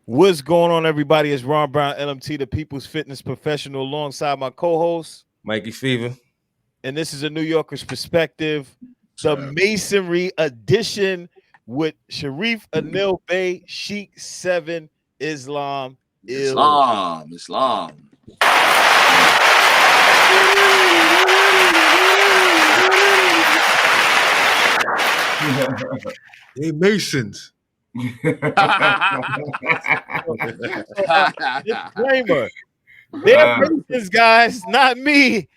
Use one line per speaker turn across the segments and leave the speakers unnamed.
What's going on, everybody? It's Ron Brown, LMT, the People's Fitness Professional, alongside my co-host,
Mikey Fever.
And this is a New Yorker's Perspective, the Masonry edition with Sharif Anil Bey, Sheikh 7, Islam.
Islam.
They Masons.
Disclaimer. They're Masons, guys, not me.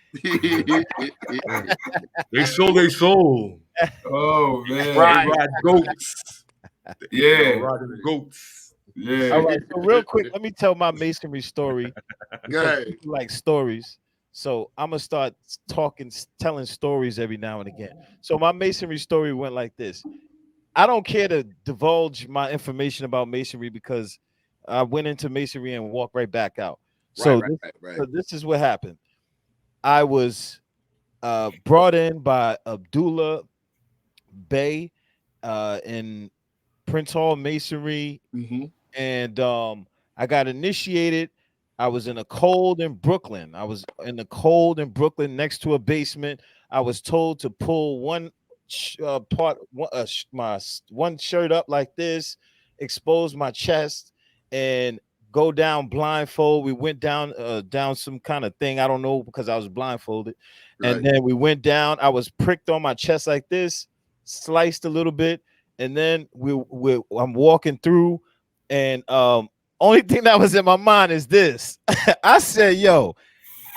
They sold.
Oh man,
Right.
Ride goats.
Yeah,
Riding goats.
yeah.
All right, so real quick, let me tell my Masonry story.
Good.
Like stories. So I'm gonna start telling stories every now and again. So my Masonry story went like this. I don't care to divulge my information about Masonry because I went into Masonry and walked right back out. So,
Right.
So this is what happened. I was brought in by Abdullah Bey in Prince Hall Masonry, and I got initiated. I was in the cold in Brooklyn. Next to a basement. I was told to pull one shirt up like this, expose my chest, and go down blindfold. We went down some kind of thing. I don't know because I was blindfolded. Right. And then we went down. I was pricked on my chest like this, sliced a little bit, and then I'm walking through, and only thing that was in my mind is this. I said, yo,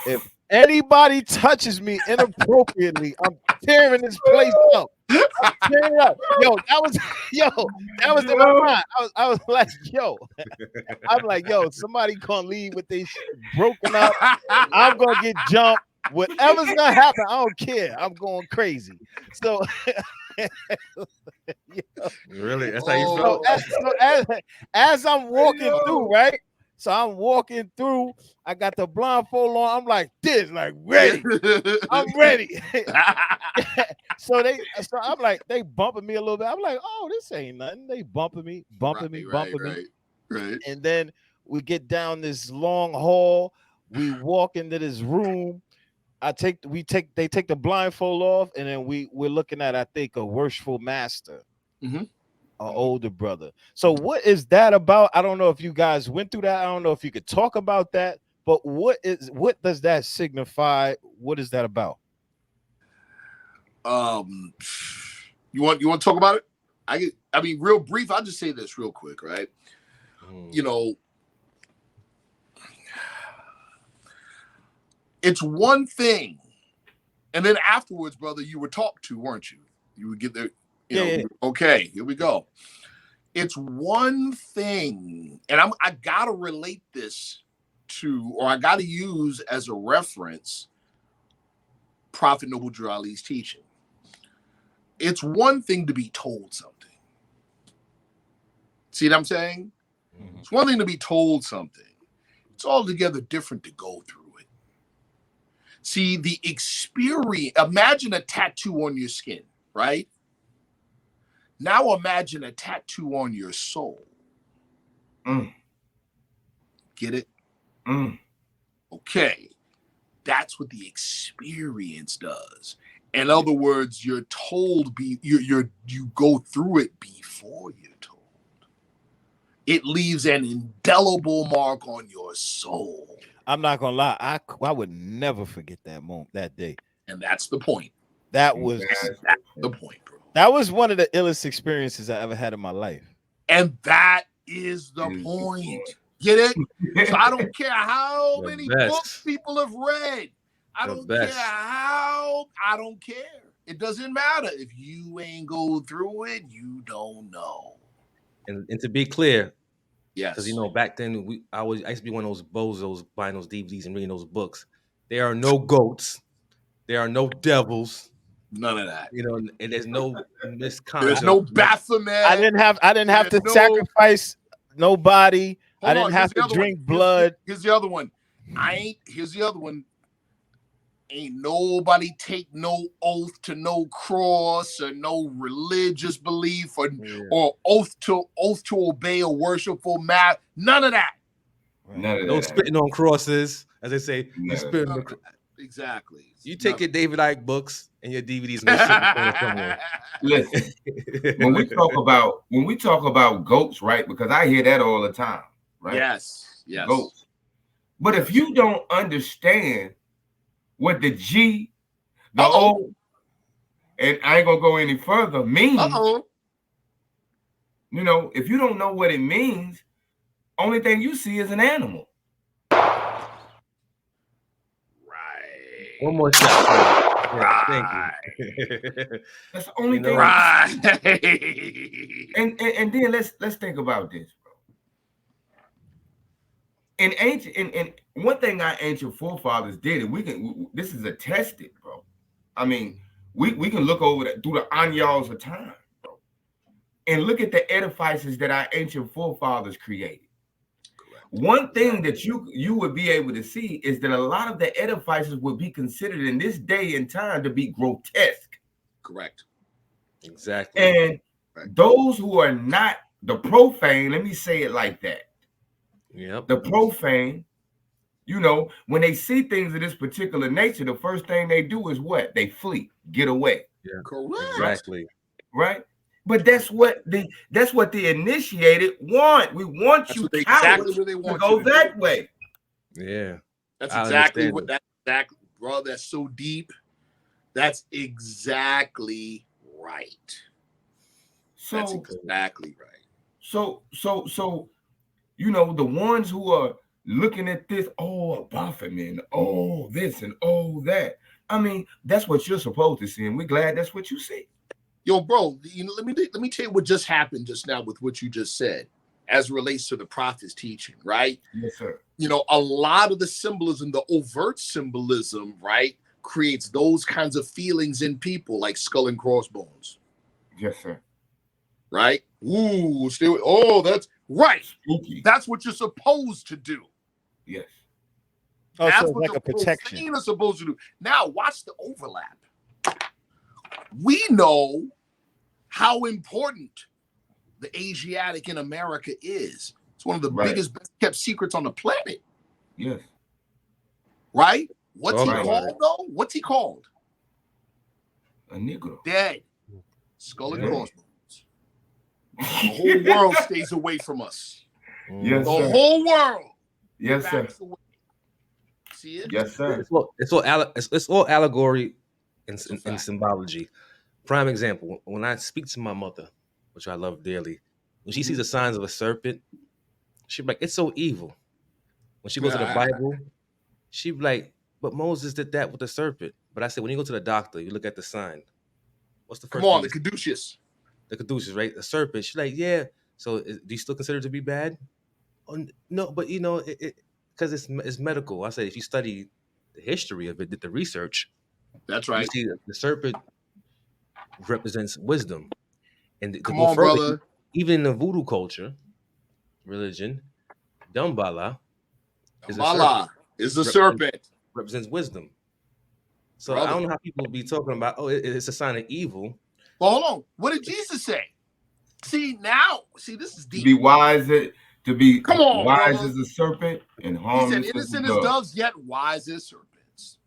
if anybody touches me inappropriately, I'm tearing this place up. I'm tearing it up. That was in my mind. I was like, I'm like, somebody gonna leave with they broken up. I'm gonna get jumped. Whatever's gonna happen, I don't care. I'm going crazy. So
really, that's how you felt.
As I'm walking through, right? So I'm walking through. I got the blindfold on. I'm like this, like ready. I'm ready. So I'm like, they bumping me a little bit. I'm like, oh, this ain't nothing. They bumping me. Right. And then we get down this long hall. We walk into this room. They take the blindfold off, and then we're looking at, I think, a worshipful master. An older brother. So what is that about? I don't know if you guys went through that. I don't know if you could talk about that, but what does that signify? What is that about?
You want to talk about it? I mean, real brief. I'll just say this real quick, right? You know, it's one thing, and then afterwards, brother, you were talked to, weren't you? You would get there. Yeah. Okay, here we go. It's one thing, and I gotta relate this to, or I gotta use as a reference, Prophet Noble Drew Ali's teaching. It's one thing to be told something. See what I'm saying? It's one thing to be told something. It's altogether different to go through it. See, the experience, imagine a tattoo on your skin, right? Now imagine a tattoo on your soul. Get it? Okay. That's what the experience does. In other words, you're told, you go through it before you're told. It leaves an indelible mark on your soul.
I'm not gonna lie, I would never forget that moment, that day.
And that's the point.
That's
the point, bro.
That was one of the illest experiences I ever had in my life.
And that is the point. Get it? So I don't care how many books people have read. I don't care. It doesn't matter. If you ain't go through it, you don't know.
And to be clear,
yes,
because back then I used to be one of those bozos buying those DVDs and reading those books. There are no goats. There are no devils.
None of that.
And there's no misconduct.
There's no Baphomet.
I didn't have to sacrifice nobody. I didn't have to drink blood.
Here's the other one. Here's the other one. ain't nobody take no oath to no cross or no religious belief or oath to obey a worshipful mass. None of that.
None of
No
that.
spitting on crosses, as they say. You spitting on
exactly.
You take your David Icke books and your DVDs and go sit in the corner somewhere.
Listen, when we talk about goats, right? Because I hear that all the time, right?
Yes.
Goats. But if you don't understand what the G, the O, and I ain't gonna go any further, means, you know, if you don't know what it means, only thing you see is an animal.
One more shot. Yeah, thank you.
That's the only thing.
Right.
And then let's think about this, bro. In one thing our ancient forefathers did, and this is attested, bro. I mean, we can look over that through the annals of time, bro, and look at the edifices that our ancient forefathers created. One thing that you would be able to see is that a lot of the edifices would be considered in this day and time to be grotesque.
Correct.
Exactly.
And those who are not the profane, let me say it like that.
Yep.
The profane, you know, when they see things of this particular nature, the first thing they do is what? They flee, get away.
Yeah.
Correct.
Exactly.
Right? But that's what the initiated want. We want you cowards to go that way.
Yeah.
That's exactly what bro, that's so deep. That's exactly right. That's exactly right.
So, you know, the ones who are looking at this, Baphomet, this and that. I mean, that's what you're supposed to see, and we're glad that's what you see.
Yo, bro, you know, let me tell you what just happened just now with what you just said as it relates to the prophet's teaching, right?
Yes, sir.
You know, a lot of the symbolism, the overt symbolism, right, creates those kinds of feelings in people like skull and crossbones.
Yes, sir.
Right? Ooh, that's right.
Spooky.
That's what you're supposed to do.
Yes.
That's
so
what
like
the
a protection.
profane are supposed to do. Now, watch the overlap. We know how important the Asiatic in America is. It's one of the biggest, best kept secrets on the planet.
Yes.
Right? What's he called, though? What's he called?
A Negro.
Dead. Skull and crossbones. The whole world stays away from us.
Yes,
the
sir.
whole world.
Yes, sir.
Away. See it?
Yes, sir.
It's all allegory and symbology. Prime example, when I speak to my mother, which I love dearly, when she sees the signs of a serpent, she'd be like, it's so evil. When she goes to the Bible, she'd be like, but Moses did that with the serpent. But I said, when you go to the doctor, you look at the sign. What's the first
Come on,
thing?
the caduceus.
The caduceus, right? The serpent. She's like, yeah. So do you still consider it to be bad? Oh, no, but you know, because it's medical. I said, if you study the history of it, did the research.
That's right.
You see the serpent represents wisdom. And
come on, further, brother.
Even in the voodoo culture, religion, Damballa
is a serpent.
Represents wisdom. So brother, I don't know how people be talking about, it's a sign of evil.
Well, hold on. What did Jesus say? See, this is deep.
To be wise, to be wise
brother.
as a serpent and harmless.
He said, innocent as doves, yet wise as serpents.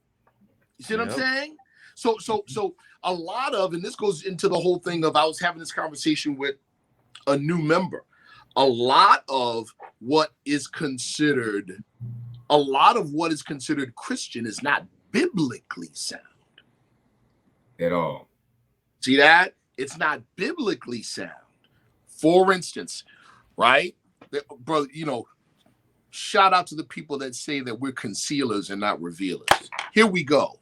You see what I'm saying? So a lot of, and this goes into the whole thing of, I was having this conversation with a new member. A lot of what is considered Christian is not biblically sound.
At all.
See that? It's not biblically sound. For instance, right? Brother, you know, shout out to the people that say that we're concealers and not revealers. Here we go.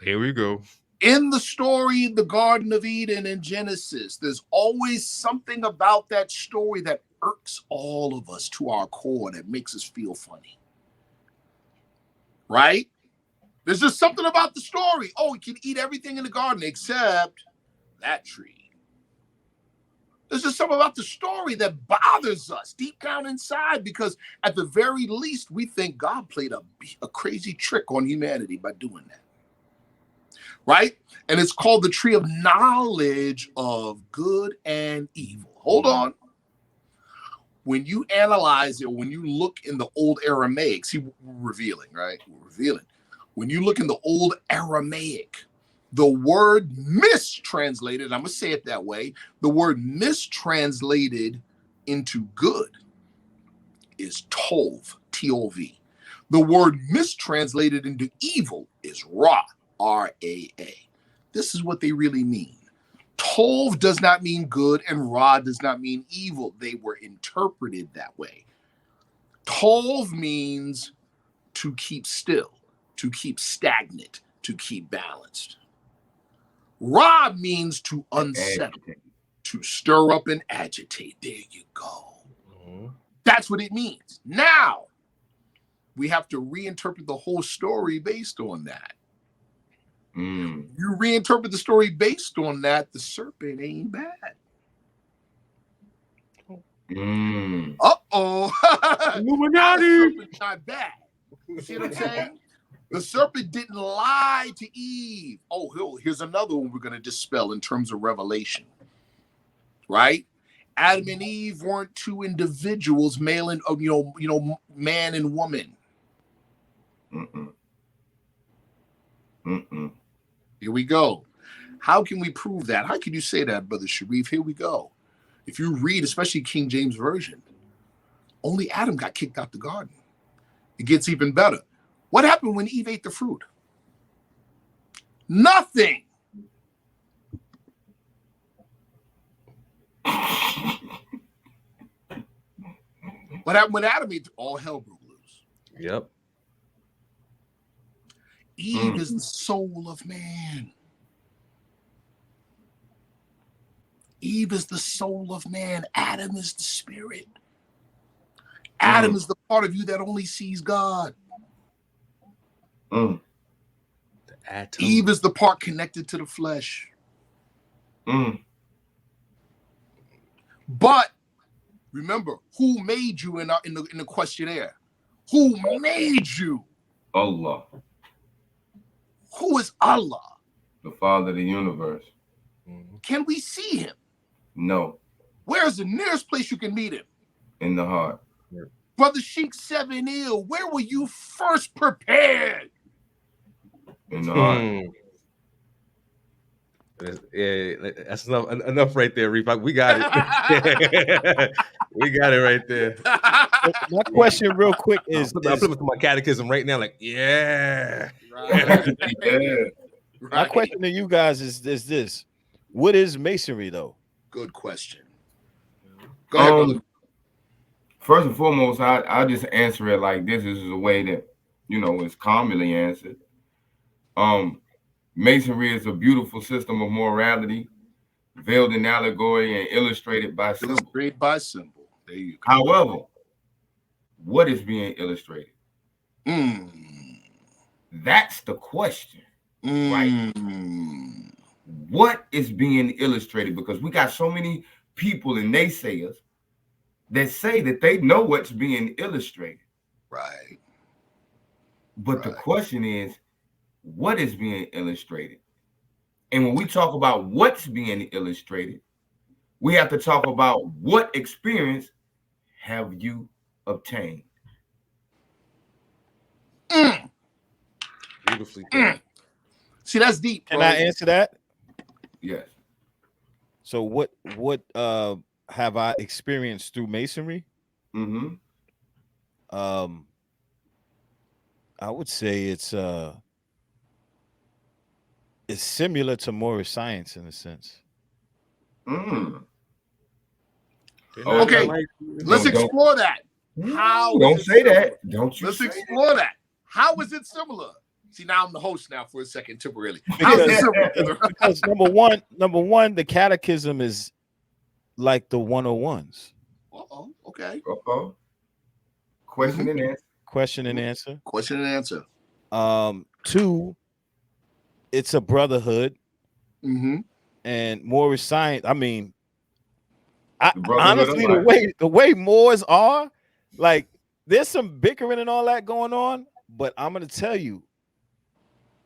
Here we go.
In the story, the Garden of Eden in Genesis, there's always something about that story that irks all of us to our core, that makes us feel funny. Right? There's just something about the story. Oh, you can eat everything in the garden except that tree. There's just something about the story that bothers us deep down inside, because at the very least, we think God played a crazy trick on humanity by doing that. Right? And it's called the tree of knowledge of good and evil. Hold on. When you analyze it, when you look in the old Aramaic, see, we're revealing, right? We're revealing. When you look in the old Aramaic, the word mistranslated, I'm going to say it that way, the word mistranslated into good is tov, T-O-V. The word mistranslated into evil is ra, R-A-A. This is what they really mean. Tov does not mean good and Ra does not mean evil. They were interpreted that way. Tov means to keep still, to keep stagnant, to keep balanced. Ra means to unsettle, to stir up and agitate. There you go. That's what it means. Now, we have to reinterpret the whole story based on that. You reinterpret the story based on that, the serpent ain't bad.
Illuminati.
Not bad. You see what I'm saying? The serpent didn't lie to Eve. Oh, here's another one we're going to dispel in terms of revelation. Right? Adam and Eve weren't two individuals, male and man and woman. Here we go. How can we prove that? How can you say that, Brother Sharif? Here we go. If you read, especially King James Version, only Adam got kicked out the garden. It gets even better. What happened when Eve ate the fruit? Nothing. What happened when Adam ate? All hell broke loose.
Yep.
Eve is the soul of man. Eve is the soul of man. Adam is the spirit. Adam is the part of you that only sees God.
The atom.
Eve is the part connected to the flesh. But remember, who made you in the questionnaire? Who made you?
Allah.
Who is Allah?
The Father of the universe.
Can we see him?
No.
Where's the nearest place you can meet him?
In the heart.
Brother Sheikh 7 where were you first prepared?
In the heart.
Yeah, that's enough right there, Reef. We got it. We got it right there.
My question real quick is
I'm flipping to my catechism right now, like, yeah.
Right.
My question to you guys is this. What is Masonry, though?
Good question. Go ahead, brother.
First and foremost, I'll just answer it like this. This is a way that, is commonly answered. Masonry is a beautiful system of morality, veiled in allegory and illustrated by symbol.
Illustrated by symbol. There you go.
However, what is being illustrated? That's the question, right? What is being illustrated? Because we got so many people and naysayers that say that they know what's being illustrated.
Right.
But the question is, what is being illustrated? And when we talk about what's being illustrated, we have to talk about what experience have you obtained.
Beautifully done.
See, that's deep.
Can I answer that?
Yes.
So what have I experienced through Masonry? I would say it's similar to Moorish science in a sense.
Okay, let's explore that. How?
Don't say that. Don't you?
Let's explore that. How is it similar? See, now I'm the host now for a second temporarily. How is it similar?
Because number one, the catechism is like the 101s.
Okay.
Question and answer.
Question and answer.
Question and answer.
2, it's a brotherhood. And Moorish science, I mean, Honestly, the way Moors are, like, there's some bickering and all that going on, but I'm gonna tell you,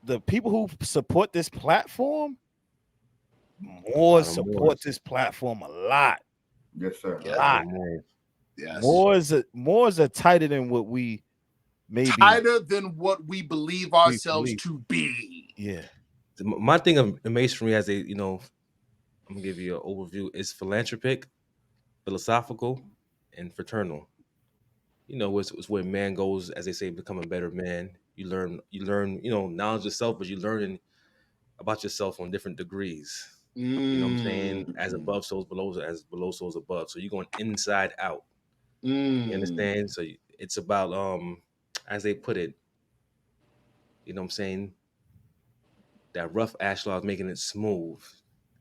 the people who support this platform, Moors support this platform a lot.
Yes, sir.
A lot.
Yes.
Moors are tighter than what we maybe
tighter than what we believe ourselves to be.
Yeah.
My thing of Masonry as I'm gonna give you an overview, is philanthropic, philosophical, and fraternal. It's where man goes, as they say, become a better man. You learn, knowledge of self, but you're learning about yourself on different degrees. You know what I'm saying? As above, so below, as below, so above. So you're going inside out. You understand? So it's about, as they put it, you know what I'm saying? That rough ashlar, making it smooth,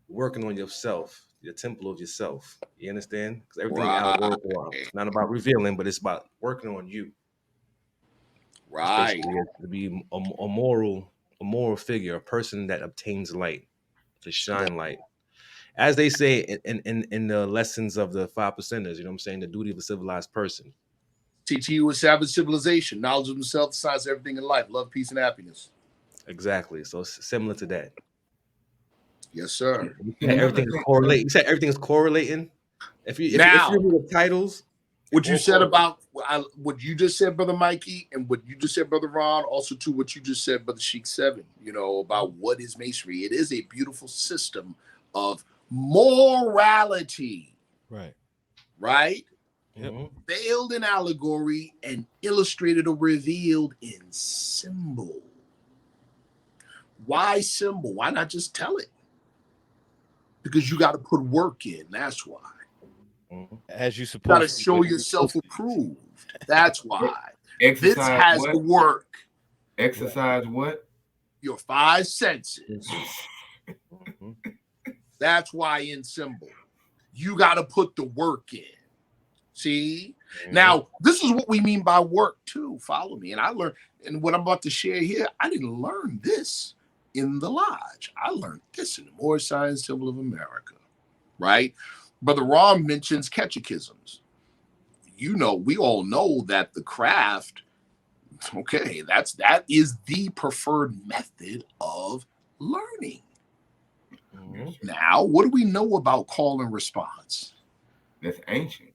working on yourself, the temple of yourself. You understand? Because everything allegorical. It's not about revealing, but it's about working on you.
Right.
To be a moral figure, a person that obtains light, to shine light. As they say in the lessons of the 5%ers, you know what I'm saying? The duty of a civilized person.
Teach you a savage civilization, knowledge of himself, the science of everything in life, love, peace, and happiness.
Exactly. So it's similar to that.
Yes, sir.
Everything is correlating. You said everything is correlating. If you read the titles,
what you said about what you just said, Brother Mikey, and what you just said, Brother Ron, also to what you just said, Brother Sheik 7, about what is Masonry. It is a beautiful system of morality.
Right.
Right?
Yep.
Veiled in allegory and illustrated or revealed in symbol. Why symbol? Why not just tell it? Because you got to put work in. That's why.
As you
got to show yourself approved. That's why. This has to work.
Exercise what?
Your 5 senses. That's why in symbol. You got to put the work in. See? Now, this is what we mean by work too. Follow me. And I learned, and what I'm about to share here, I didn't learn this in the lodge. I learned this in the Moorish Science Temple of America. Right? Brother Ron mentions catechisms. We all know that the craft, that is the preferred method of learning. Now, what do we know about call and response?
That's ancient.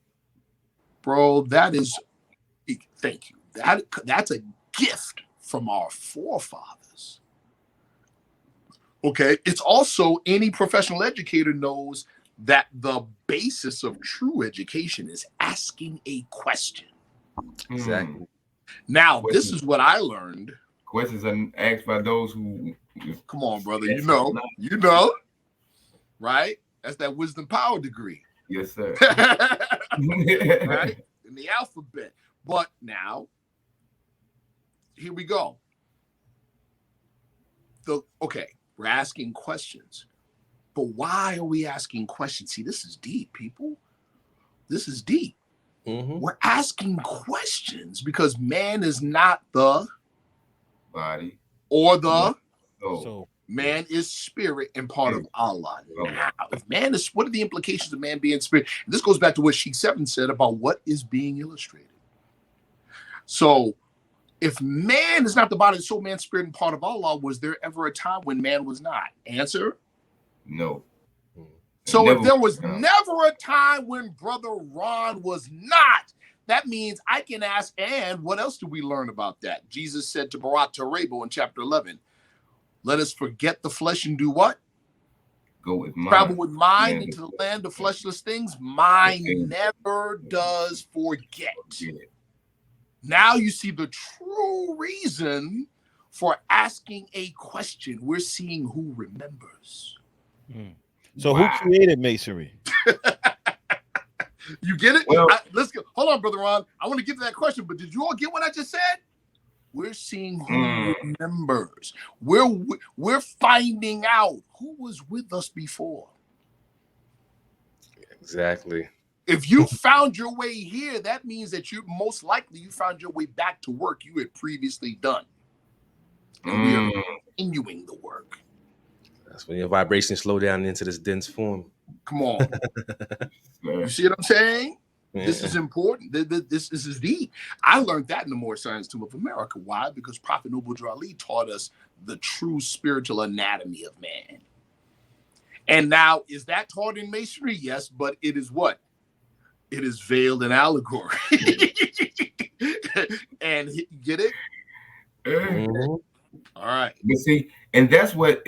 Bro, that is, thank you. That's a gift from our forefathers. Okay, it's also, any professional educator knows that the basis of true education is asking a question.
Exactly.
Now, this is what I learned.
Questions are asked by those who...
Come on, brother. You know. Right? That's that wisdom power degree.
Yes, sir.
Right? In the alphabet. But now, here we go. We're asking questions. But why are we asking questions? See, this is deep, people. This is deep. We're asking questions because man is not the
body
or the
soul.
Man is spirit and part of Allah. Now, if man is, what are the implications of man being spirit? And this goes back to what Sheik 7 said about what is being illustrated. So, if man is not the body, soul, man, spirit, and part of Allah, was there ever a time when man was not? Answer?
No.
So if there was never a time when Brother Ron was not, that means I can ask, and what else do we learn about that? Jesus said to Barat Tarebo in chapter 11, let us forget the flesh and do what?
Go with mind.
Travel with mind into the land of fleshless things. Mind never does forget. Now you see the true reason for asking a question. We're seeing who remembers.
So who created Masonry?
You get it?
Well,
let's go. Hold on, Brother Ron. I want to get to that question, but did you all get what I just said? We're seeing who remembers. We're finding out who was with us before.
Exactly.
If you found your way here, that means that you most likely you found your way back to work you had previously done. And we are continuing the work.
That's when your vibrations slow down into this dense form.
Come on. You see what I'm saying? Yeah. This is important. This is deep. I learned that in the Moorish Science Tomb of America. Why? Because Prophet Noble Drew Ali taught us the true spiritual anatomy of man. And now, is that taught in Masonry? Yes, but it is what? It is veiled in allegory. And get it?
Mm-hmm.
All right.
You see, and that's what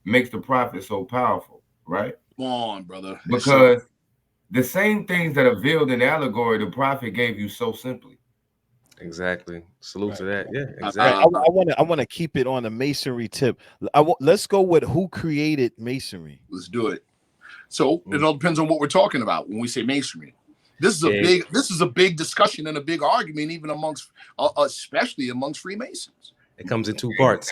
makes the prophet so powerful, right?
Come on, brother.
Because the same things that are veiled in allegory, the prophet gave you so simply.
Exactly. Salute to that. Yeah, exactly.
I want to keep it on a masonry tip. Let's go with who created masonry.
Let's do it. So it all depends on what we're talking about when we say masonry. This is a big discussion and a big argument, even amongst, especially amongst Freemasons.
It comes in two parts.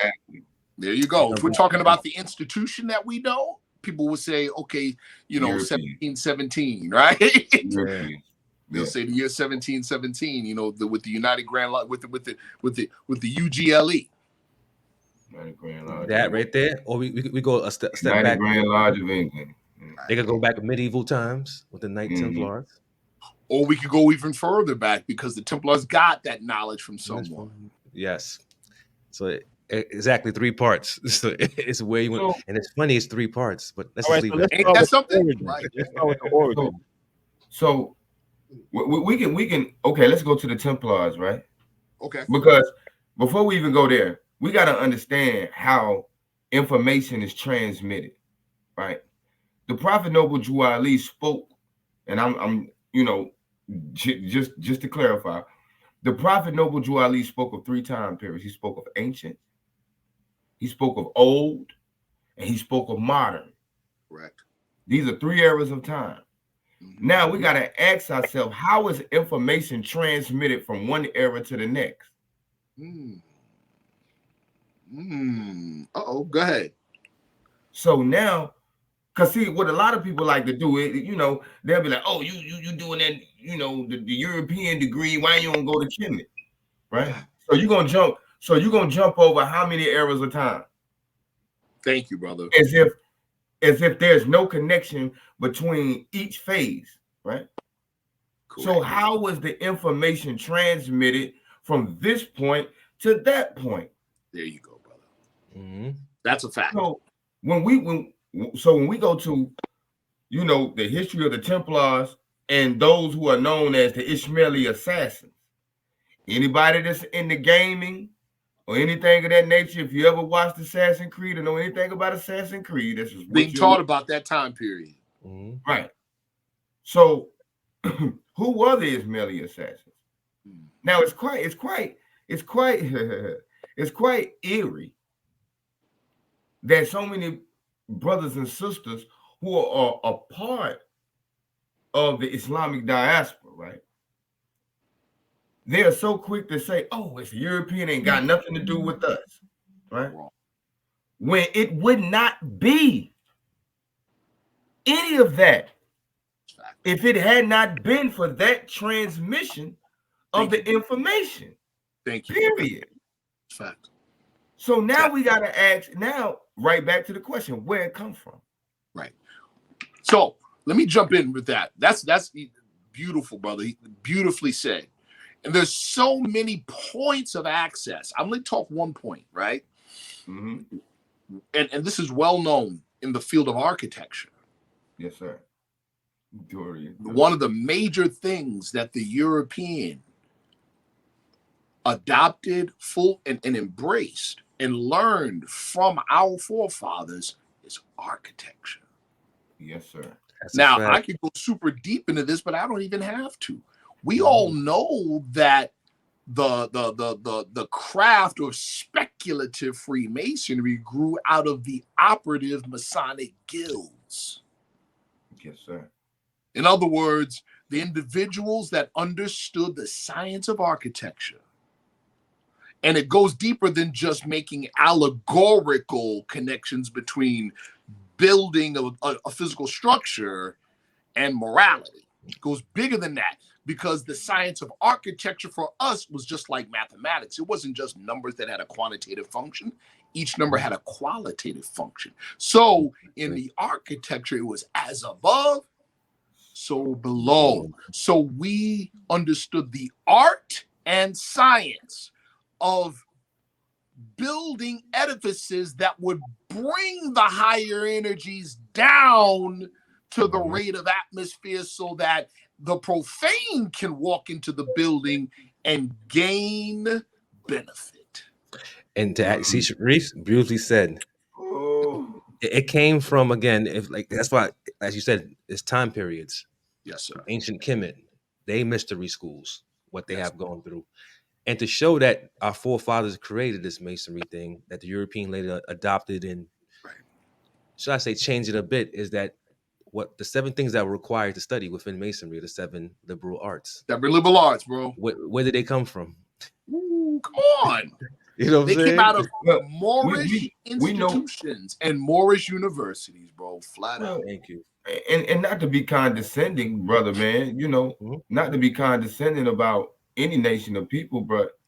There you go. If we're talking about the institution that we know, people would say, okay, 1717, right? They'll say the year 1717. With the United Grand Lodge, with the UGLE.
That right there, or we go a step back.
Grand Lodge of England.
They could go back to medieval times with the Knight Templars.
Or we could go even further back because the Templars got that knowledge from someone.
Yes. So exactly 3 parts. So it's where you went, and it's funny. It's 3 parts, but let's leave that.
Ain't that something? Right.
Let's start with the origin.
So we can. Okay, let's go to the Templars, right?
Okay.
Because before we even go there, we got to understand how information is transmitted, right? The Prophet Noble Drew Ali spoke, and I'm just to clarify, the Prophet Noble Drew Ali spoke of 3 time periods. He spoke of ancient, he spoke of old, and he spoke of modern.
Correct.
These are 3 eras of time. Now we got to ask ourselves, how is information transmitted from one era to the next?
Uh-oh, go ahead.
So now, because see, what a lot of people like to do, they'll be like, oh, you doing that, the European degree, why you don't go to Kemet? Right? So you're gonna jump over how many eras of time?
Thank you, brother.
As if there's no connection between each phase, right? Correct. So how was the information transmitted from this point to that point?
There you go, brother. That's a fact.
So when we go to, the history of the Templars and those who are known as the Ishmaeli assassins, anybody that's in the gaming or anything of that nature, if you ever watched Assassin's Creed or know anything about Assassin's Creed, this is
being taught about that time period.
Right. So who were the Ishmaeli assassins? Now it's quite eerie that so many brothers and sisters who are a part of the Islamic diaspora, right? They are so quick to say, oh, it's European, ain't got nothing to do with us, right? When it would not be any of that if it had not been for that transmission of the information.
Thank you.
Period.
Fact.
So now we got to ask, right back to the question, where it comes from.
Right. So let me jump in with that. That's beautiful, brother. Beautifully said. And there's so many points of access. I'm going to talk one point, right? And this is well known in the field of architecture.
Yes, sir.
One of the major things that the European adopted and embraced and learned from our forefathers is architecture.
Yes, sir.
Now, I could go super deep into this, but I don't even have to. We all know that the craft of speculative Freemasonry grew out of the operative Masonic guilds.
Yes, sir.
In other words, the individuals that understood the science of architecture. And it goes deeper than just making allegorical connections between building a physical structure and morality. It goes bigger than that, because the science of architecture for us was just like mathematics. It wasn't just numbers that had a quantitative function. Each number had a qualitative function. So in the architecture, it was as above, so below. So we understood the art and science of building edifices that would bring the higher energies down to the rate of atmosphere so that the profane can walk into the building and gain benefit.
And to see, Reese beautifully said. It came from, again, if like that's why, as you said, it's time periods.
Yes, sir.
Ancient Kemet, they mystery schools, what they have gone through. And to show that our forefathers created this masonry thing that the European later adopted and, should I say, change it a bit, is that what the 7 things that were required to study within masonry, the 7 liberal arts.
7 liberal arts, bro.
Where did they come from?
Ooh, come on.
You know what I'm saying?
They came out of Moorish institutions and Moorish universities, bro. Flat out.
Thank you.
And not to be condescending, brother, man, you know, not to be condescending about any nation of people, but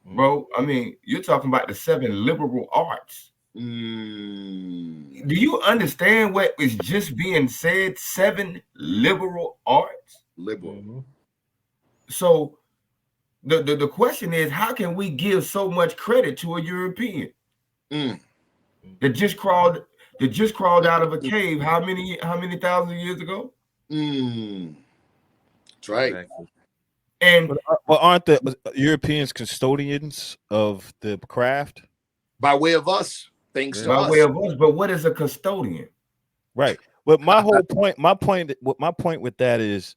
bro, I mean, you're talking about the 7 liberal arts. Do you understand what is just being said? 7 liberal arts?
Liberal.
So the question is, how can we give so much credit to a European that just crawled out of a cave how many thousands of years ago?
That's right.
Exactly.
And
but aren't the Europeans custodians of the craft?
By way of us, thanks to
by
us.
way of us, but what is a custodian?
Right. But my whole point, my point with that is,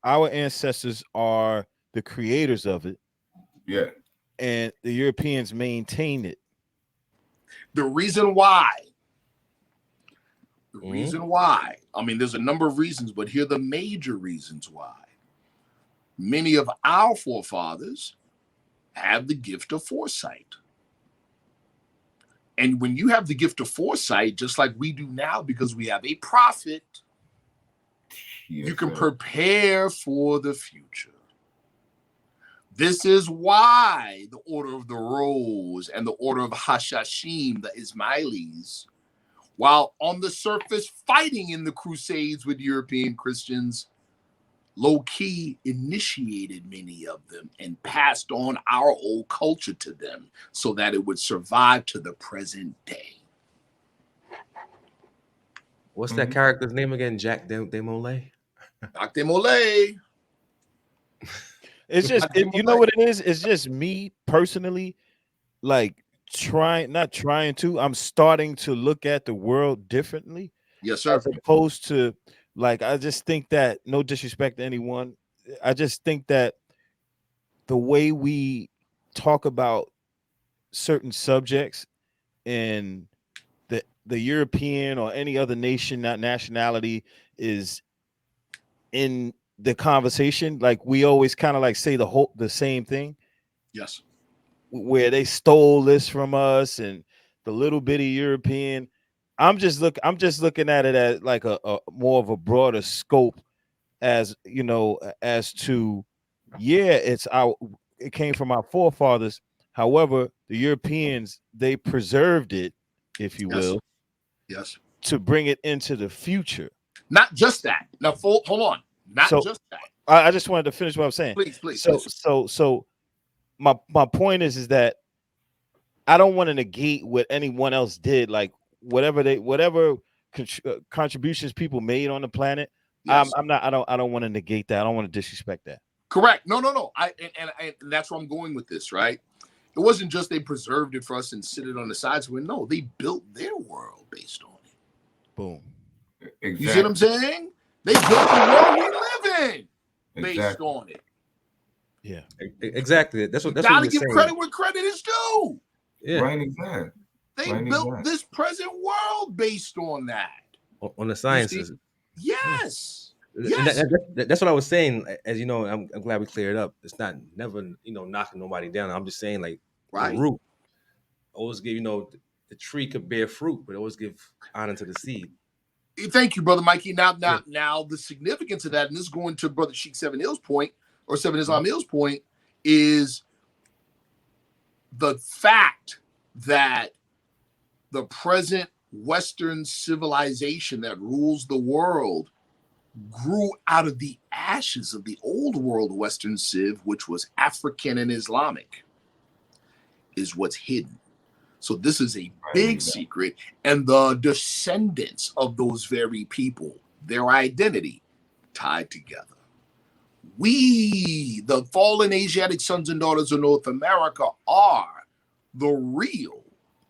our ancestors are the creators of it.
Yeah.
And the Europeans maintain it.
The reason why, I mean, there's a number of reasons, but here are the major reasons why. Many of our forefathers have the gift of foresight. And when you have the gift of foresight, just like we do now, because we have a prophet, you can prepare for the future. This is why the Order of the Rose and the Order of Hashashim, the Ismailis, while on the surface fighting in the Crusades with European Christians, low-key initiated many of them and passed on our old culture to them so that it would survive to the present day.
What's that character's name again? Jack de Molay?
Jacques de Molay.
It's just, you know what it is? It's just me personally, like I'm starting to look at the world differently.
Yes, sir.
As opposed to, like, I just think that, no disrespect to anyone, I just think that the way we talk about certain subjects in the European or any other nation, not nationality, is in the conversation, like we always kind of like say the same thing.
Yes.
Where they stole this from us and the little bitty European. I'm just looking at it as like a more of a broader scope, as you know, as to it came from our forefathers. However, the Europeans, they preserved it, if you will.
Yes.
To bring it into the future.
Not just that. Now, hold on. Not just that.
I just wanted to finish what I'm saying.
Please.
So my point is that I don't want to negate what anyone else did, like whatever contributions people made on the planet. Yes. I don't want to negate that. I don't want to disrespect that.
Correct. No. And that's where I'm going with this, right? It wasn't just they preserved it for us and sit it on the sides. No, they built their world based on it.
Boom.
Exactly.
You see what I'm saying? They built the world we live in based on it.
Yeah, exactly. That's what
gotta give credit where credit is due.
Yeah,
right. Exactly.
They built this present world based on that.
On the sciences.
Yes.
Yes. That's what I was saying. As you know, I'm glad we cleared it up. It's not never knocking nobody down. I'm just saying, like, the root. Always give, the tree could bear fruit, but always give honor to the seed.
Thank you, Brother Mikey. Now the significance of that, and this is going to Brother Sheikh 7 Ill's point, or 7 Islam Ill's point, is the fact that the present Western civilization that rules the world grew out of the ashes of the old world Western civ, which was African and Islamic, is what's hidden. So this is a big secret, and the descendants of those very people, their identity tied together. We, the fallen Asiatic sons and daughters of North America, are the real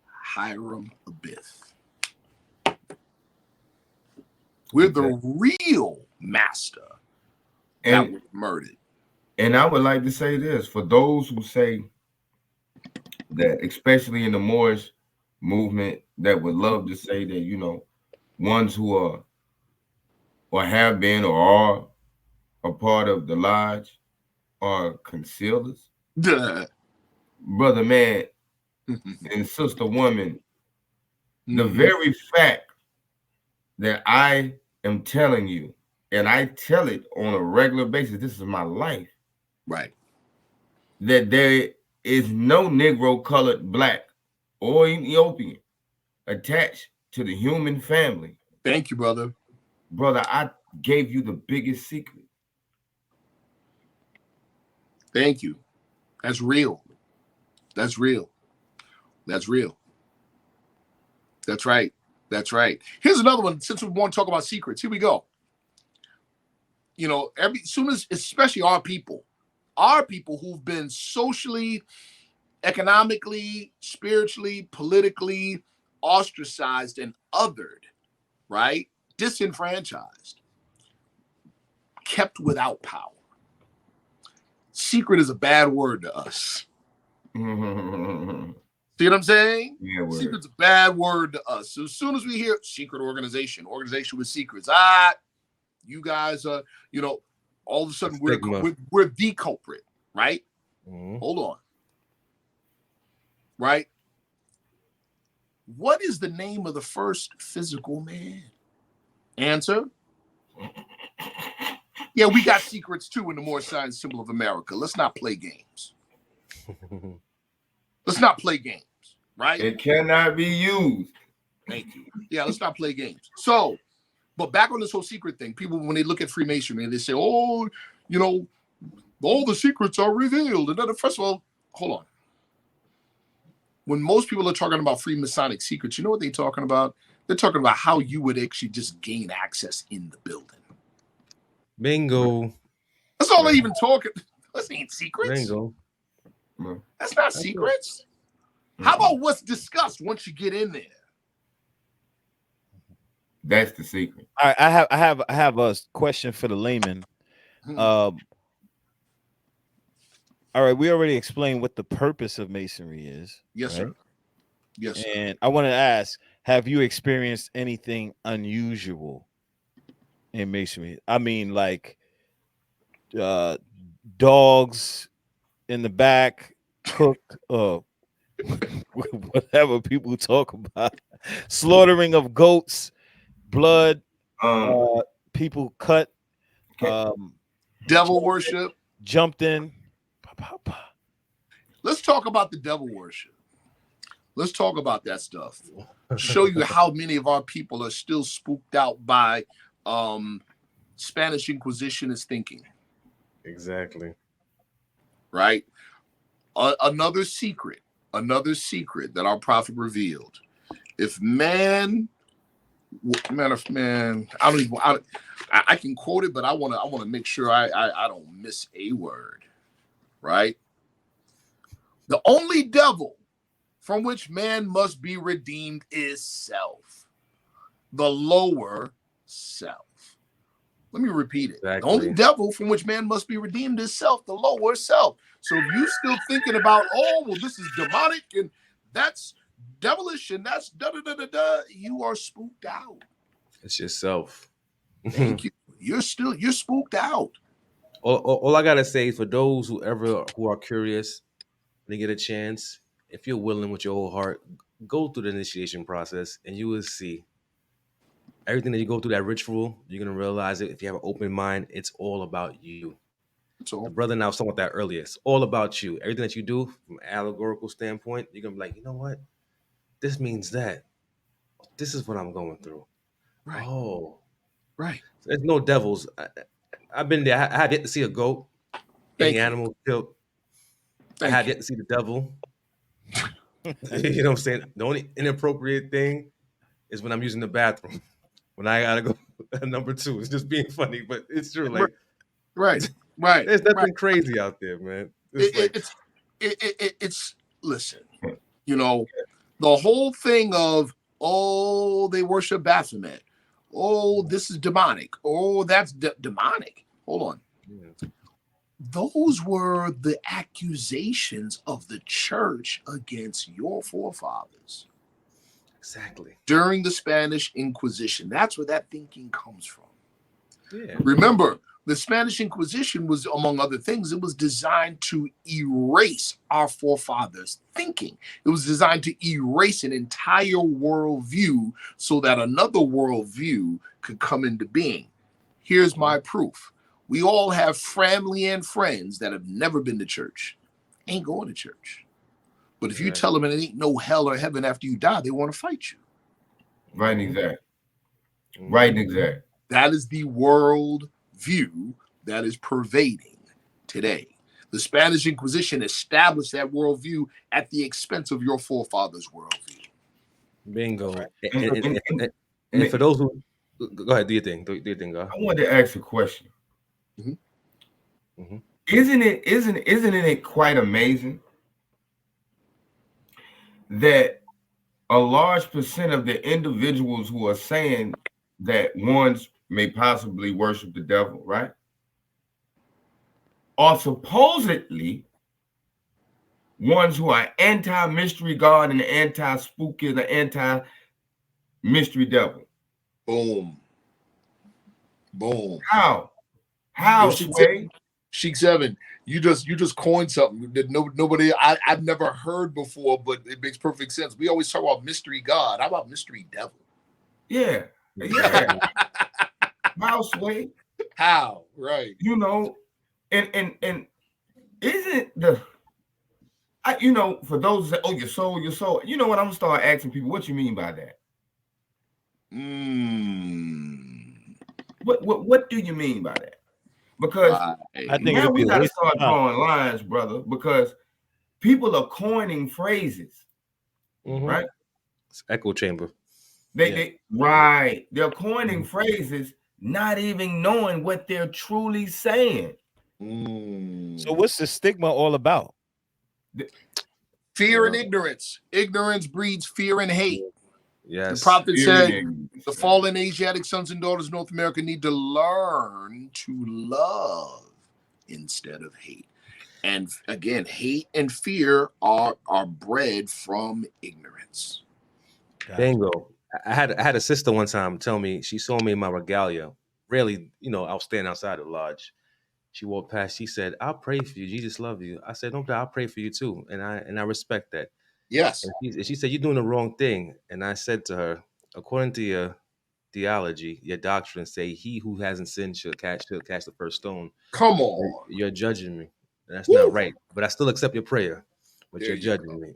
Hiram Abiff. We're the real master that was murdered.
And I would like to say this, for those who say that, especially in the Moorish movement, that would love to say that, you know, ones who are or have been or are a part of the lodge are concealers. Brother man and sister woman, the very fact that I am telling you, and I tell it on a regular basis, this is my life.
Right.
That there is no Negro, colored, black, or Ethiopian attached to the human family.
Thank you, brother.
Brother, I gave you the biggest secret.
Thank you. That's real. That's real. That's real. That's right. That's right. Here's another one. Since we want to talk about secrets, here we go. You know, soon as, especially our people who've been socially, economically, spiritually, politically ostracized and othered, right? Disenfranchised, kept without power. Secret is a bad word to us. See what I'm saying?
Yeah,
secret's a bad word to us. So as soon as we hear secret organization with secrets, you guys are, you know, all of a sudden we're the culprit, right? Hold on. Right? What is the name of the first physical man? Answer. Yeah, we got secrets too in the Moorish science symbol of America. Let's not play games. Let's not play games, right?
It cannot be used.
Thank you. Yeah, let's not play games. So, but back on this whole secret thing, people, when they look at Freemasonry, they say, oh, you know, all the secrets are revealed. And then, first of all, hold on. When most people are talking about Freemasonic secrets, you know what they're talking about? They're talking about how you would actually just gain access in the building.
Bingo.
That's all they even talking. Those ain't secrets.
Bingo.
That's not secrets. How about what's discussed once you get in there?
That's the secret.
All right, I have a question for the layman. All right, we already explained what the purpose of Masonry is.
Yes,
right?
sir. Yes, sir.
And I want to ask, have you experienced anything unusual in Masonry? I mean, like dogs in the back, cooked, whatever people talk about, slaughtering of goats, blood, people cut,
devil worship,
jumped in.
Let's talk about the devil worship. Let's talk about that stuff. Show you how many of our people are still spooked out by Spanish Inquisitionist thinking.
Exactly.
Right? Another secret that our prophet revealed. If man, I can quote it, but I want to make sure I don't miss a word. Right? The only devil from which man must be redeemed is self, the lower self. Let me repeat it. Exactly. The only devil from which man must be redeemed is self, the lower self. So if you still thinking about, oh, well, this is demonic and that's devilish and that's da-da-da-da-da, you are spooked out.
It's yourself.
Thank you. You're spooked out.
All I gotta say for those who are curious, when they get a chance, if you're willing with your whole heart, go through the initiation process and you will see everything that you go through that ritual. You're gonna realize it if you have an open mind. It's all about you. The brother and I was talking about that earlier. It's all about you. Everything that you do from an allegorical standpoint, you're gonna be like, you know what? This means that. This is what I'm going through.
Right.
Oh,
right.
There's no devils. I've been there. I have yet to see a goat. Any animal killed. I have yet to see the devil. You know what I'm saying? The only inappropriate thing is when I'm using the bathroom. When I gotta go number 2. It's just being funny, but it's true. Like,
right.
There's nothing crazy out there, man.
It's listen, you know, the whole thing of, oh, they worship Baphomet. Oh, this is demonic. Oh, that's demonic. Hold on. Yeah. Those were the accusations of the church against your forefathers.
Exactly.
During the Spanish Inquisition. That's where that thinking comes from.
Yeah.
Remember, the Spanish Inquisition was, among other things, it was designed to erase our forefathers' thinking. It was designed to erase an entire worldview so that another worldview could come into being. Here's my proof. We all have family and friends that have never been to church. Ain't going to church. But if you tell them it ain't no hell or heaven after you die, they want to fight you.
Right, exact. Right, exact.
That is the world view that is pervading today. The Spanish Inquisition established that worldview at the expense of your forefathers' worldview.
Bingo. And for those who go ahead, do your thing. Do your thing, go.
I wanted to ask a question.
Mm-hmm. Mm-hmm.
Isn't it quite amazing that a large percent of the individuals who are saying that ones may possibly worship the devil, right, are supposedly ones who are anti-mystery God and anti-spooky and anti-mystery devil?
Boom.
How Sway?
Sheik 7, you just coined something that nobody I've never heard before, but it makes perfect sense. We always talk about mystery God. How about mystery devil?
Yeah. How, Sway?
How? Right.
You know, and isn't for those that, your soul, you know what, I'm gonna start asking people, what you mean by that? What do you mean by that? Because
I think
now we gotta start drawing lines, brother, because people are coining phrases, right?
It's echo chamber.
They're coining phrases, not even knowing what they're truly saying.
So what's the stigma all about?
Fear and ignorance. Ignorance breeds fear and hate.
Yes.
The prophet said the fallen Asiatic sons and daughters of North America need to learn to love instead of hate. And again, hate and fear are bred from ignorance.
Bingo. I had a sister one time tell me, she saw me in my regalia. Really, I was standing outside the lodge. She walked past. She said, "I'll pray for you. Jesus love you." I said, "No, I'll pray for you too." And I respect that.
Yes.
And she said, "You're doing the wrong thing." And I said to her, "According to your theology, your doctrine say he who hasn't sinned should catch the first stone."
Come on.
You're judging me. That's not right. But I still accept your prayer. But you're judging me.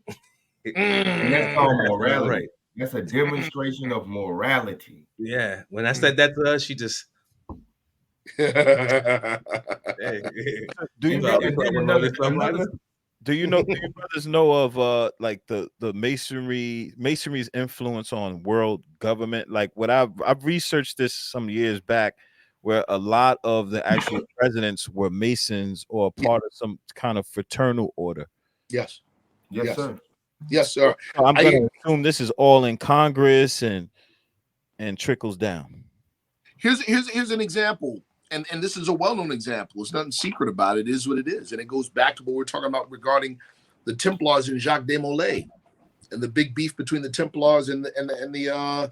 And that's called morality. Right. That's a demonstration of morality.
Yeah. When I said that to her, she just
Do you brothers know of like the Masonry's influence on world government? Like what I've researched this some years back, where a lot of the actual presidents were Masons or part of some kind of fraternal order.
Yes,
sir.
Yes, sir.
I'm going to assume this is all in Congress and trickles down.
Here's an example, and this is a well-known example. There's nothing secret about it. It is what it is, and it goes back to what we're talking about regarding the Templars and Jacques de Molay, and the big beef between the Templars and the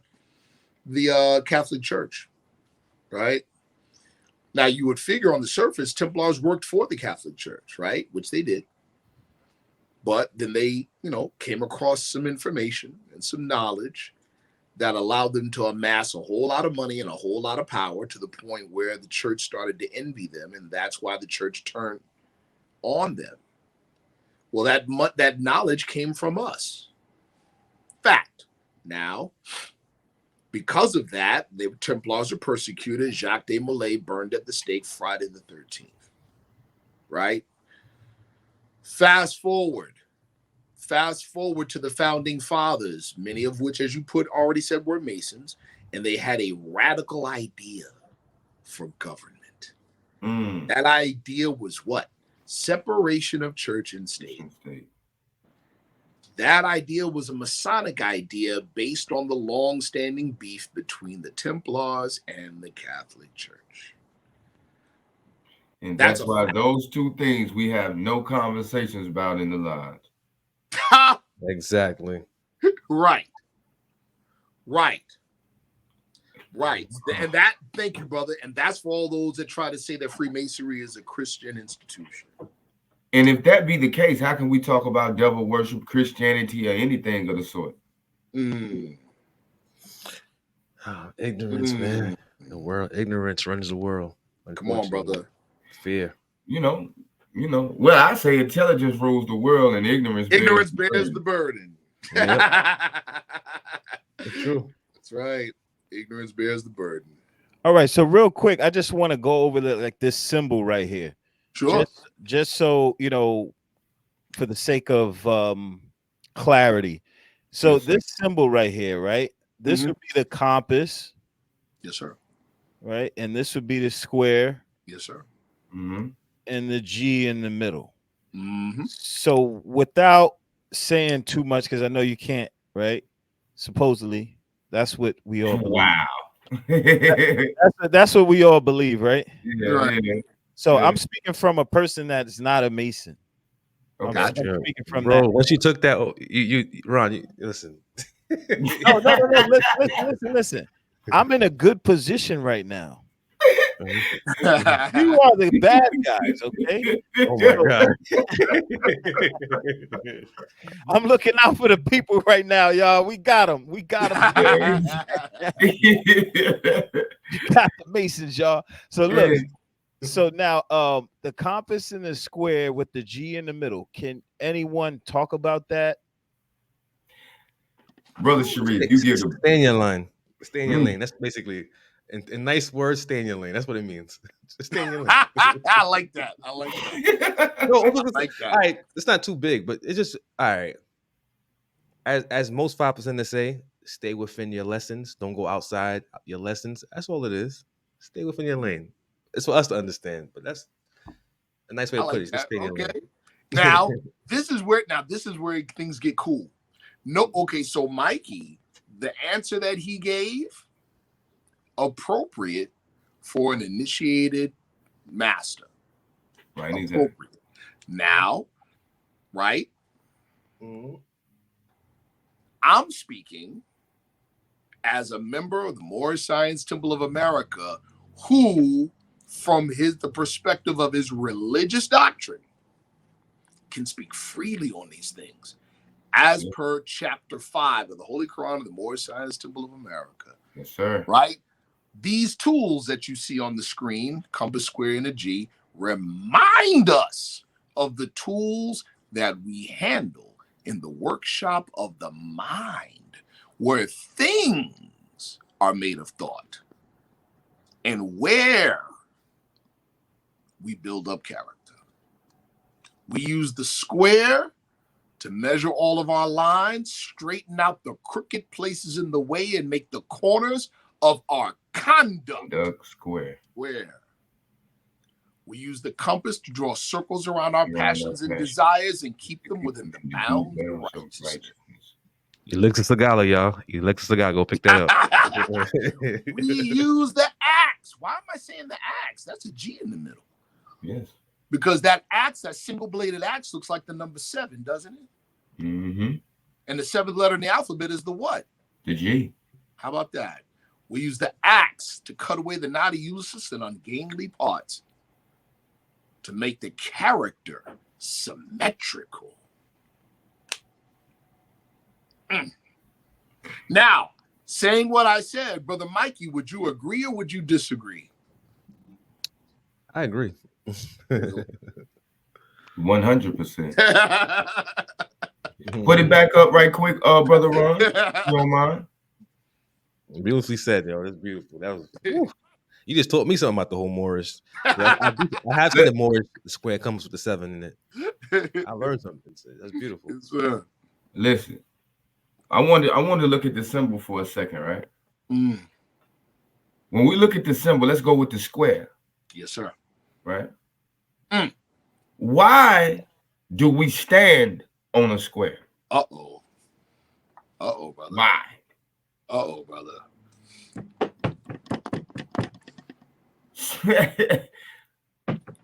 Catholic Church, right? Now you would figure on the surface Templars worked for the Catholic Church, right? Which they did. But then they, came across some information and some knowledge that allowed them to amass a whole lot of money and a whole lot of power to the point where the church started to envy them, and that's why the church turned on them. Well, that knowledge came from us. Fact. Now, because of that, the Templars are persecuted. Jacques de Molay burned at the stake Friday the 13th. Right? Fast forward to the founding fathers, many of which, as you already said, were Masons, and they had a radical idea for government. That idea was what? Separation of church and state. That idea was a Masonic idea based on the long-standing beef between the Templars and the Catholic Church.
And that's why those two things we have no conversations about in the lodge.
Exactly.
Right. And that, thank you, brother. And that's for all those that try to say that Freemasonry is a Christian institution.
And if that be the case, how can we talk about devil worship, Christianity, or anything of the sort?
Ignorance, man. The world, ignorance runs the world.
Come on, brother.
Fear.
You know. Well, I say intelligence rules the world, and ignorance
bears the burden.
Yep. It's true.
That's right. Ignorance bears the burden.
All right. So real quick, I just want to go over this symbol right here.
Sure.
Just so you know, for the sake of clarity. So this symbol right here, right? This would be the compass.
Yes, sir.
Right, and this would be the square.
Yes, sir.
And the G in the middle. So without saying too much, because I know you can't, right? Supposedly, that's what we all believe.
Wow.
That's what we all believe, right?
Yeah, right.
So I'm speaking from a person that's not a Mason.
Okay.
I'm speaking from
bro,
that.
once you took that, you Ron, listen.
No. Listen. I'm in a good position right now. You are the bad guys, okay?
Oh my God.
I'm looking out for the people right now, y'all. We got them. You got the Masons, y'all. So look. So now the compass and the square with the G in the middle. Can anyone talk about that?
Brother Sharif, you give them.
Stay in your line. Stay in your lane. That's basically, in nice words, stay in your lane. That's what it means. Stay in your lane.
I like that.
No, I like that. All right, it's not too big, but it's just all right. As most 5%ers say, stay within your lessons. Don't go outside your lessons. That's all it is. Stay within your lane. It's for us to understand, but that's a nice way to put it. Just stay in your lane.
Now, this is where things get cool. No, okay, so Mikey, the answer that he gave, appropriate for an initiated master.
Right, exactly.
Now, right? I'm speaking as a member of the Moorish Science Temple of America, who, from the perspective of his religious doctrine, can speak freely on these things, as per chapter 5 of the Holy Quran of the Moorish Science Temple of America.
Yes, sir.
Right? These tools that you see on the screen, compass, square, and a G, remind us of the tools that we handle in the workshop of the mind, where things are made of thought and where we build up character. We use the square to measure all of our lines, straighten out the crooked places in the way, and make the corners of our conduct
square.
Where we use the compass to draw circles around our passions and desires and keep them within the bounds of righteousness.
Elixir Sagala, y'all. Elixir Sagala, go pick that up.
We use the axe. Why am I saying the axe? That's a G in the middle.
Yes.
Because that axe, that single-bladed axe, looks like the number 7, doesn't it?
Mm-hmm.
And the 7th letter in the alphabet is the what?
The G.
How about that? We use the axe to cut away the knotty, useless, and ungainly parts to make the character symmetrical. Now, Saying what I said, Brother Mikey, would you agree or would you disagree?
I agree.
100%. Put it back up right quick, Brother Ron. You don't mind?
Beautifully said, yo. That's beautiful. That was. Whew. You just taught me something about the whole Moorish. I have seen the Moorish square comes with the 7 in it. I learned something. That's beautiful.
Listen, I wanted to look at the symbol for a second, right?
Mm.
When we look at the symbol, let's go with the square.
Yes, sir.
Right? Mm. Why do we stand on a square?
Uh-oh. Uh-oh, brother.
Why?
Uh-oh, brother.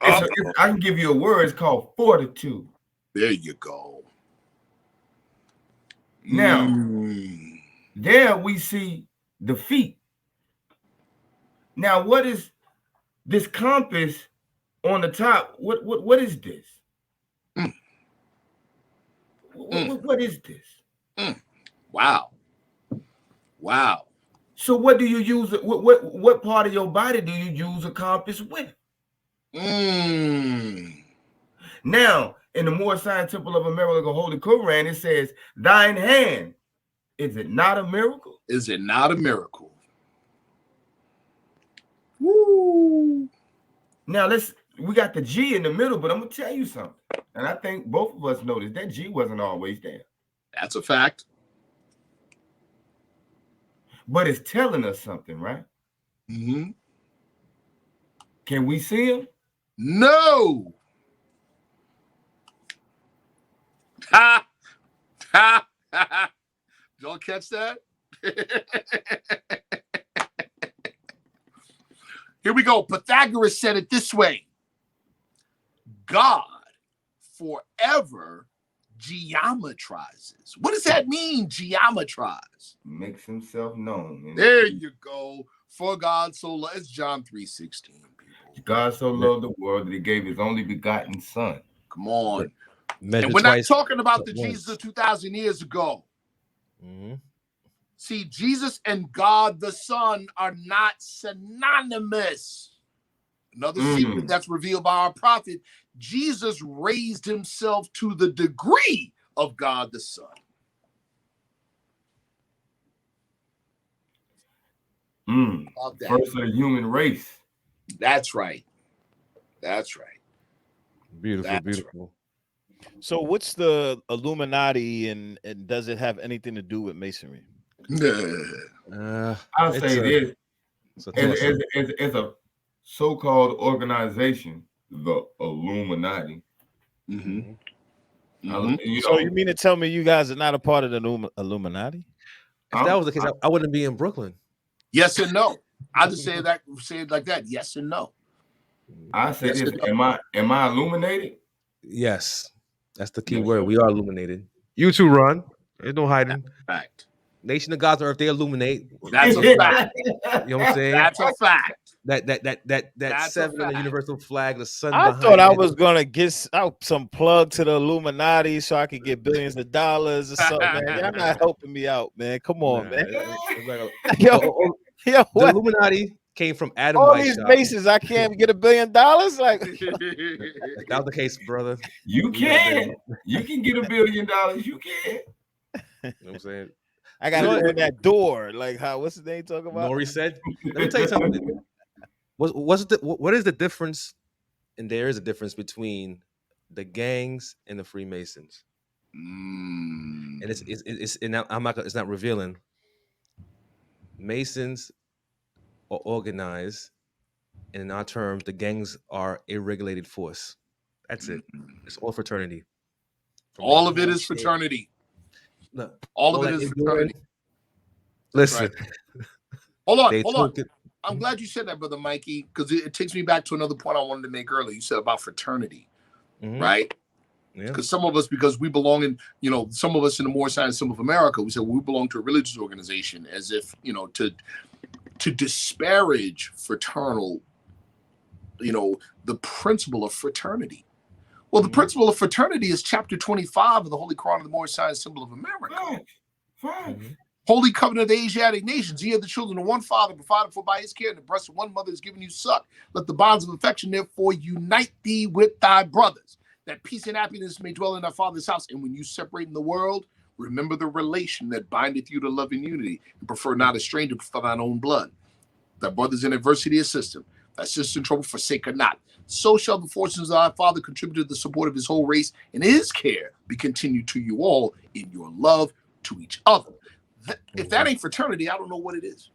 I can give you a word. It's called fortitude.
There you go.
Now, there we see the feet. Now, what is this compass on the top? What is this?
Mm.
What is this?
Mm. Wow. Wow.
So what do you use? What part of your body do you use a compass with? Now, in the Moorish Temple of America Holy Quran, it says, "Thine hand, is it not a miracle?
Is it not a miracle?" Woo.
Now we got the G in the middle, but I'm gonna tell you something, and I think both of us noticed that G wasn't always there.
That's a fact.
But it's telling us something, right?
Mm-hmm.
Can we see him?
No. Ha! Ha! Ha! Don't catch that? Here we go. Pythagoras said it this way. God forever geometrizes. What does that mean, geometrize?
Makes himself known.
There you go. For God so loved. It's John 3:16.
God so loved the world that he gave his only begotten son.
Come on. And we're not talking about the Jesus of 2,000 years ago.
Mm-hmm.
See, Jesus and God the Son are not synonymous. Another secret that's revealed by our prophet, Jesus raised himself to the degree of God the Son.
First of the human race.
That's right. That's right.
Beautiful, that's beautiful. Right.
So what's the Illuminati and does it have anything to do with Masonry?
I'll say this. As a so-called organization, the Illuminati.
Mm-hmm. Mm-hmm.
So you mean to tell me you guys are not a part of the Illuminati?
If that was the case, I wouldn't be in Brooklyn.
Yes and no. I'll just say it like that. Yes and no.
I say yes, this. Am I illuminated?
Yes. That's the key word. We are illuminated. You too, Ron. There's no hiding.
Fact.
Nation of God's earth, they illuminate.
That's a fact.
You know what I'm saying?
That's a fact.
That 7 on the universal flag, the sun.
I thought I was gonna get out some plug to the Illuminati so I could get billions of dollars or something. Man. Y'all not helping me out, man. Come on, man.
Yo, the Illuminati came from Adam.
All these bases, I can't get $1 billion. Like
if that was the case, brother.
You can. You can get $1 billion. You can.
You know what I'm saying?
I got to open that door. Like how? What's the name talking about?
Nori said. Let me tell you something. What is the difference? And there is a difference between the gangs and the Freemasons. And it's not revealing. Masons are organized, and in our terms, the gangs are a regulated force. That's it. It's all fraternity.
All of it is fraternity.
Look,
all of it is fraternity.
Listen.
Right. Hold on. I'm glad you said that, Brother Mikey, because it takes me back to another point I wanted to make earlier. You said about fraternity, right? Because some of us, because we belong in, some of us in the Moorish side, some of America, we said we belong to a religious organization, as if, to disparage fraternal, the principle of fraternity. Well, the principle of fraternity is chapter 25 of the Holy Quran of the Moorish Science Symbol of America.
Fine.
Holy covenant of the Asiatic nations, ye are the children of one father, provided for by his care, and the breast of one mother is given you suck. Let the bonds of affection therefore unite thee with thy brothers, that peace and happiness may dwell in thy father's house. And when you separate in the world, remember the relation that bindeth you to love and unity, and prefer not a stranger for thine own blood. Thy brothers in adversity assist him, thy sister in trouble forsake her not. So shall the fortunes of thy father contribute to the support of his whole race, and his care be continued to you all in your love to each other. If that ain't fraternity, I don't know what it is.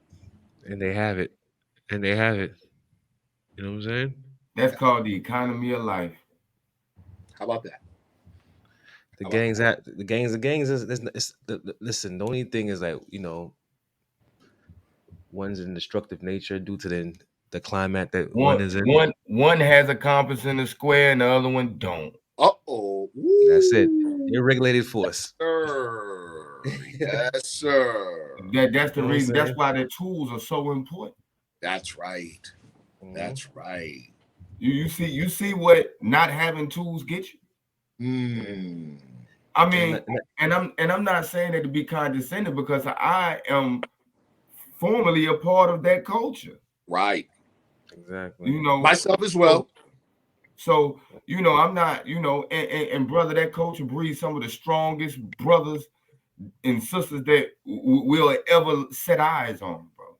And they have it. And they have it. You know what I'm saying?
That's called the economy of life.
How about that?
The gangs is listen, the only thing is like, you know, one's in destructive nature due to the climate that one is in.
One has a compass in the square and the other one don't.
Uh-oh.
That's it. Irregulated force.
Sir. Yes, sir.
That's the reason. That's why the tools are so important.
That's right. That's right.
You see what not having tools get you? I mean, and I'm not saying that to be condescending, because I am formerly a part of that culture.
Right.
Exactly.
You know,
myself as well.
So, you know, I'm not, you know, and brother, that culture breeds some of the strongest brothers and sisters that we'll ever set eyes on, bro.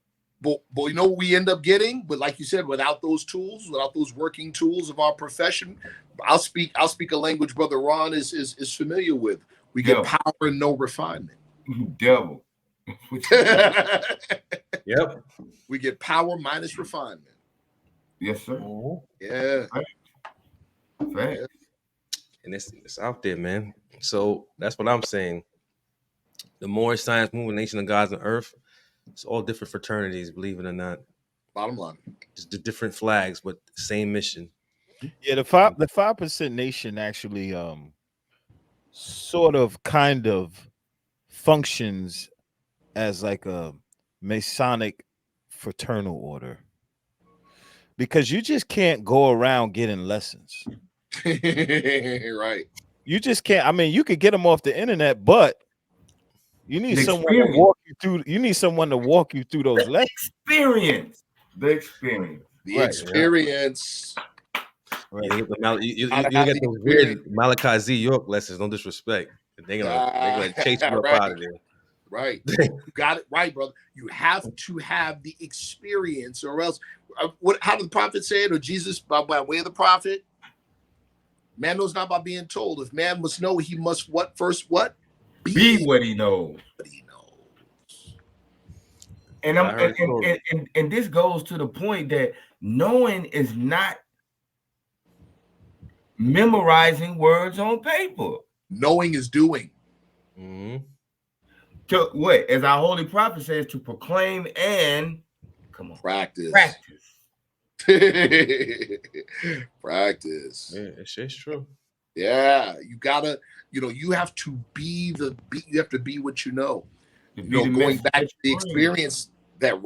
But you know what we end up getting? But like you said, without those tools, without those working tools of our profession, I'll speak a language Brother Ron is familiar with. We get power and no refinement.
Devil.
Yep. We get power minus refinement.
Yes, sir.
Yeah.
Right.
And it's out there, man. So that's what I'm saying. The Moorish science movement, nation of gods on earth, it's all different fraternities, believe it or not.
Bottom line.
Just the different flags, but same mission.
Yeah, the 5% nation actually sort of kind of functions as like a Masonic fraternal order, because you just can't go around getting lessons.
Right.
You just can't. I mean, you could get them off the internet, but you need someone to walk you through. You need someone to walk you through those lessons.
The experience.
Right. You get those weird Malachi Z. York lessons. No disrespect. They're gonna chase you up out of there.
Right. You got it right, brother. You have to have the experience, or else. How did the prophet say it, or Jesus by way of the prophet? Man knows not by being told. If man must know, he must what first? What?
Be what he knows. And this goes to the point that knowing is not memorizing words on paper.
Knowing is doing.
To what? As our holy prophet says, to proclaim and
practice. Practice.
Yeah, it's true.
Yeah, you gotta, you have to be you have to be what you know. Going back to the experience that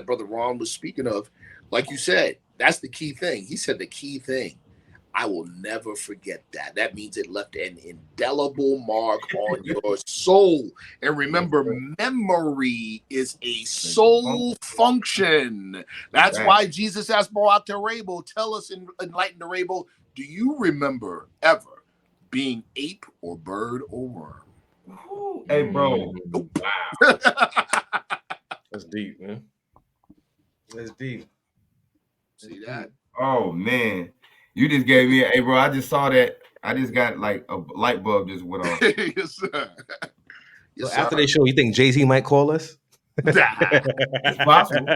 brother Ron was speaking of, like you said, that's the key thing. He said the key thing. I will never forget that. That means it left an indelible mark on your soul. And remember, memory is a soul function. That's why Jesus asked Boat Arabo, tell us in Enlightened Arabo, do you remember ever being ape or bird or worm?
Ooh, hey, bro.
Wow.
That's deep, man. That's deep.
See that?
Oh, man. You just gave me, hey, bro, I just saw that. I just got like a light bulb just went off.
Yes, sir.
Yes, so after they show, you think Jay-Z might call us?
It's possible.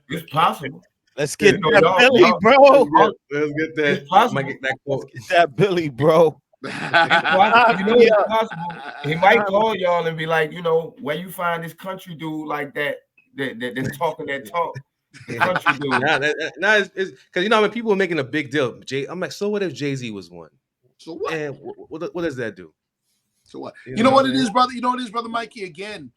It's possible.
Let's get that Billy, bro.
Let's get that.
It's possible.
Get that quote.
Let's get that Billy, bro.
It's possible. He might call y'all and be like, where you find this country dude like that's talking that talk.
Because when people are making a big deal, I'm like, so what if Jay-Z was one?
So what?
And what does that do?
So what? You know what it is, brother? You know what it is, brother Mikey? Again,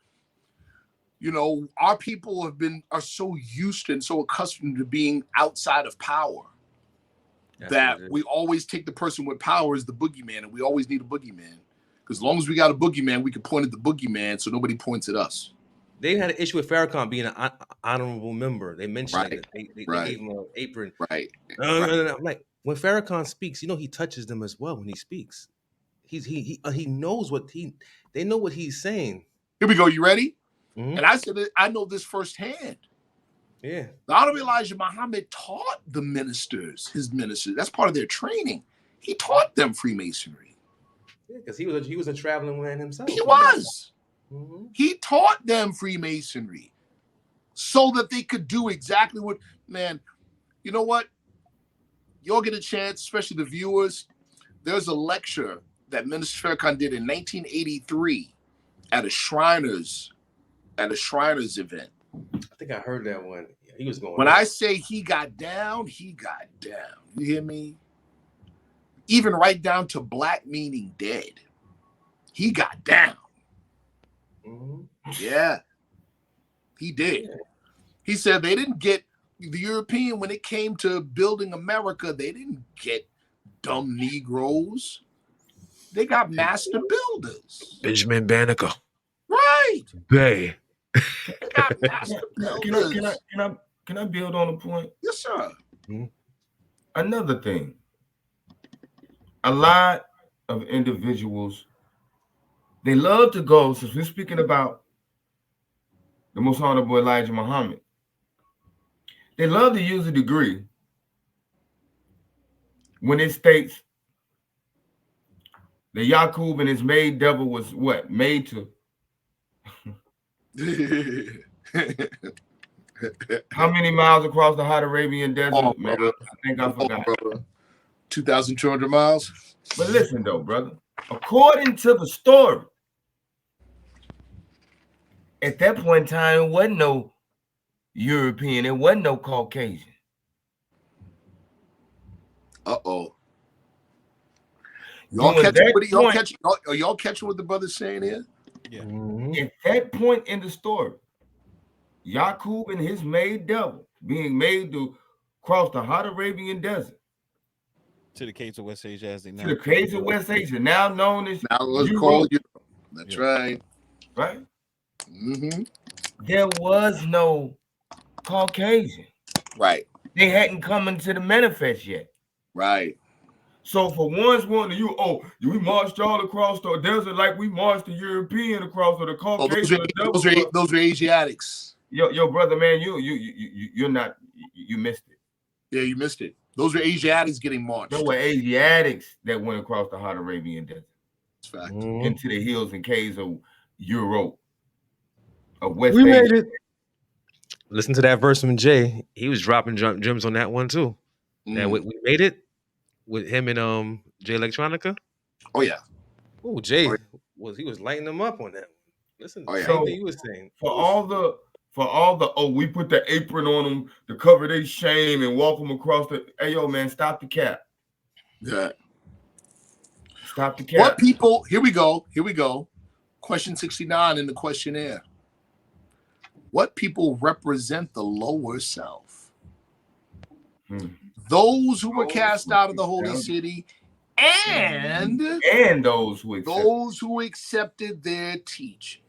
our people are so used to and so accustomed to being outside of power that we always take the person with power as the boogeyman, and we always need a boogeyman. Because as long as we got a boogeyman, we can point at the boogeyman, so nobody points at us.
They had an issue with Farrakhan being an honorable member. They mentioned it. They gave him an apron.
Right.
I'm like, when Farrakhan speaks, he touches them as well when he speaks. He knows they know what he's saying.
Here we go. You ready?
Mm-hmm.
And I said, I know this firsthand.
Yeah.
The Honorable Elijah Muhammad taught his ministers. That's part of their training. He taught them Freemasonry.
Yeah, because he was a traveling man himself.
He was.
Mm-hmm.
He taught them Freemasonry so that they could do exactly what, man, you know what? You'll get a chance, especially the viewers. There's a lecture that Minister Farrakhan did in 1983 at a Shriners event.
I think I heard that one. Yeah, he was going.
When I say he got down, he got down. You hear me? Even right down to black meaning dead. He got down.
Mm-hmm.
Yeah, he did.
Yeah.
He said they didn't get the European when it came to building America. They didn't get dumb Negroes. They got master builders.
Benjamin Banneker.
Right.
They
got master builders.
Can I build on a point?
Yes, sir.
Mm-hmm.
Another thing. A lot of individuals, they love to go, since we're speaking about the Most Honorable Elijah Muhammad, they love to use a degree when it states that Yaqub and his maid devil was what? Made to how many miles across the hot Arabian desert? Man, I think I forgot.
2,200 miles.
But listen though, brother. According to the story, at that point in time, it wasn't no European, it wasn't no Caucasian.
Uh-oh. Y'all catching what the brother's saying here?
Yeah.
Mm-hmm.
At that point in the story, Yaqub and his maid devil being made to cross the hot Arabian desert
to the Caves of West Asia, as they know.
To the Caves of West Asia, now known as
now let's call you. That's right.
Right?
Mm-hmm.
There was no Caucasian.
Right.
They hadn't come into the manifest yet.
Right.
So for ones wanting we marched y'all across the desert like we marched the European across, or the Caucasian.
Those are Asiatics.
Yo, brother, man, you're not. You missed it.
Yeah, you missed it. Those are Asiatics getting marched.
There were Asiatics that went across the hot Arabian desert.
That's fact.
Into the hills and caves of Europe, of West
We
Asia.
made it. Listen to that verse from Jay. He was dropping gems on that one too. That we made it with him and Jay Electronica.
Oh yeah.
Oh, Jay was lighting them up on that one. Listen,
So,
he was saying
for all the we put the apron on them to cover their shame and walk them across the. Hey yo, man, stop the cap.
Yeah.
Stop the cap.
What people? Here we go. Question 69 in the questionnaire. What people represent the lower self? Those who were cast out of the holy city, and
those who
accepted their teaching.